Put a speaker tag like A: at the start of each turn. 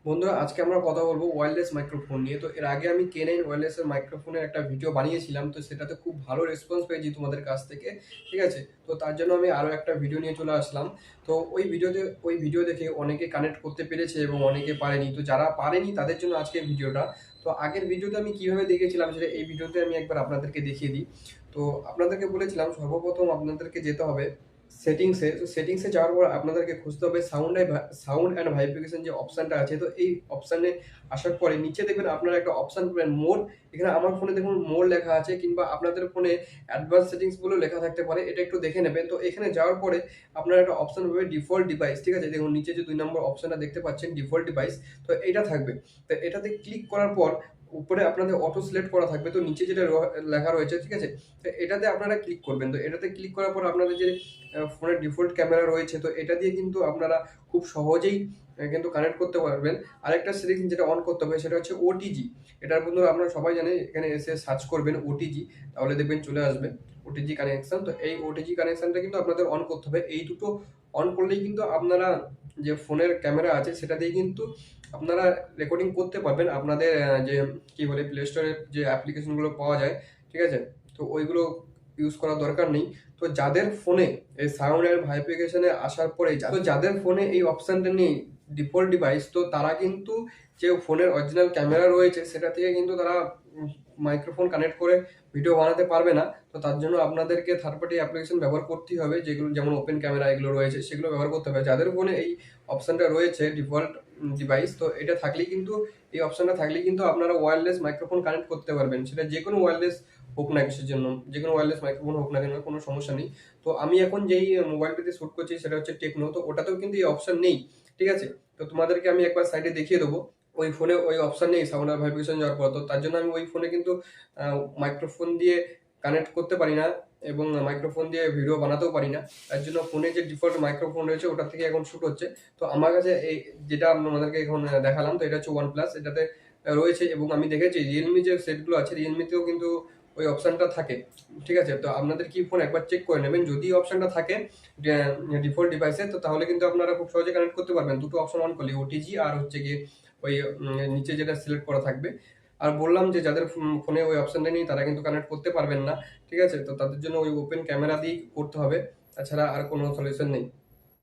A: বন্ধুরা, আজকে আমরা কথা বলবো ওয়্যারলেস মাইক্রোফোন নিয়ে। তো এর আগে আমি K9 ওয়্যারলেসের মাইক্রোফোনের একটা ভিডিও বানিয়েছিলাম। তো সেটাতে খুব ভালো রেসপন্স পেয়েছি তোমাদের কাছ থেকে। ঠিক আছে? তো তার জন্য আমি আরো একটা ভিডিও নিয়ে চলে আসলাম। তো ওই ভিডিও দেখে অনেকে কানেক্ট করতে পেরেছে এবং অনেকে পারেনি। তো যারা পারেনি তাদের জন্য আজকের ভিডিওটা। তো আগের ভিডিওতে আমি কিভাবে দেখিয়েছিলাম সেটা এই ভিডিওতে আমি একবার আপনাদেরকে দেখিয়ে দিই। তো আপনাদেরকে বলেছিলাম সর্বপ্রথম আপনাদেরকে যেতে হবে সেটিংসে যাওয়ার পর আপনাদেরকে খুঁজতে হবে সাউন্ড অ্যান্ড ভাইব্রেশন যে অপশনটা আছে। তো এই অপশনে আসার পরে নিচে দেখবেন আপনারা একটা অপশন পাবেন মোর। এখানে আমার ফোনে দেখুন মোর লেখা আছে, কিংবা আপনাদের ফোনে অ্যাডভান্স সেটিংস বলেও লেখা থাকতে পারে, এটা একটু দেখে নেবেন। তো এখানে যাওয়ার পরে আপনারা একটা অপশন পাবে ডিফল্ট ডিভাইস। ঠিক আছে, দেখুন নিচে যে 2 নম্বর অপশনটা দেখতে পাচ্ছেন ডিফল্ট ডিভাইস, তো এটা থাকবে। তো এটাতে ক্লিক করার পর উপরে আপনাদের অটো সিলেক্ট করা থাকবে, তো নিচে যেটা লেখা রয়েছে, ঠিক আছে, তো এটাতে আপনারা ক্লিক করবেন। তো এটাতে ক্লিক করার পর আপনাদের যে ফোনের ডিফল্ট ক্যামেরা রয়েছে, তো এটা দিয়ে কিন্তু আপনারা খুব সহজেই কিন্তু কানেক্ট করতে পারবেন। আরেকটা সেটিংস যেটা অন করতে হবে সেটা হচ্ছে ওটিজি। এটার বন্ধুরা আপনারা সবাই জানেন, এখানে এসে সার্চ করবেন ওটিজি, তাহলে দেখবেন চলে আসবে ওটিজি কানেকশন। তো এই ওটিজি কানেকশনটা কিন্তু আপনাদের অন করতে হবে। এই দুটো অন করলেই কিন্তু আপনারা যে ফোনের ক্যামেরা আছে সেটা দিয়ে কিন্তু আপনারা রেকর্ডিং করতে পারবেন আপনাদের যে কি বলে প্লে স্টোরের যে অ্যাপ্লিকেশনগুলো পাওয়া যায়। ঠিক আছে, তো ওইগুলো ইউজ করার দরকার নেই। তো যাদের ফোনে এই সাউন্ড এর ভাইব্রেশনে আসার পরে যাদের ফোনে এই অপশনটা নেই ডিফল্ট ডিভাইস, তো তারা কিন্তু যে ফোনের অরিজিনাল ক্যামেরা রয়েছে সেটা থেকে কিন্তু তারা মাইক্রোফোন কানেক্ট করে ভিডিও বানাতে পারবে না। তো তার জন্য আপনাদেরকে থার্ড পার্টি অ্যাপ্লিকেশন ব্যবহার করতেই হবে, যেগুলো যেমন ওপেন ক্যামেরা এগুলো রয়েছে সেগুলো ব্যবহার করতে হবে। যাদের ফোনে এই অপশনটা রয়েছে ডিফল্ট ডিভাইস, তো এটা থাকলেই কিন্তু এই অপশনটা থাকলেই কিন্তু আপনারা ওয়্যারলেস মাইক্রোফোন কানেক্ট করতে পারবেন। সেটা যে কোনো ওয়্যারলেস হোক না কিসের জন্য, যে কোনো ওয়্যারলেস মাইক্রোফোন হোক না কেন, কোনো সমস্যা নেই। তো আমি এখন যেই মোবাইলটিতে শ্যুট করছি সেটা হচ্ছে টেকনো, তো ওটাতেও কিন্তু এই অপশন নেই। ঠিক আছে, তো তোমাদেরকে আমি একবার সাইডে দেখিয়ে দেবো। ওই ফোনে ওই অপশন নেই সাউন্ড আর ভাইব্রেশন যাওয়ার পর, তো তার জন্য আমি ওই ফোনে কিন্তু মাইক্রোফোন দিয়ে কানেক্ট করতে পারি না এবং মাইক্রোফোন দিয়ে ভিডিও বানাতেও পারি না। তার জন্য ফোনে যে ডিফল্ট মাইক্রোফোন রয়েছে ওটা থেকে এখন শ্যুট হচ্ছে। তো আমার কাছে এই যেটা আপনাদেরকে এখন দেখালাম, তো এটা হচ্ছে ওয়ান প্লাস, এটাতে রয়েছে। এবং আমি দেখেছি রিয়েলমি যে সেটগুলো আছে রিয়েলমিতেও কিন্তু ওই অপশনটা থাকে। ঠিক আছে, তো আপনাদের কি ফোন একবার চেক করে নেবেন, যদি অপশনটা থাকে ডিফল্ট ডিভাইসে, তো তাহলে কিন্তু আপনারা খুব সহজে কানেক্ট করতে পারবেন দুটো অপশন অন করলে, ওটিজি আর হচ্ছে গিয়ে ওই নিচে যেটা সিলেক্ট করা থাকবে। আর বললাম যে যাদের ফোনে ওই অপশনটা নেই তারা কিন্তু কানেক্ট করতে পারবেন না। ঠিক আছে, তো তাদের জন্য ওই ওপেন ক্যামেরা দিয়েই করতে হবে, তাছাড়া আর কোনো সলিউশন নেই।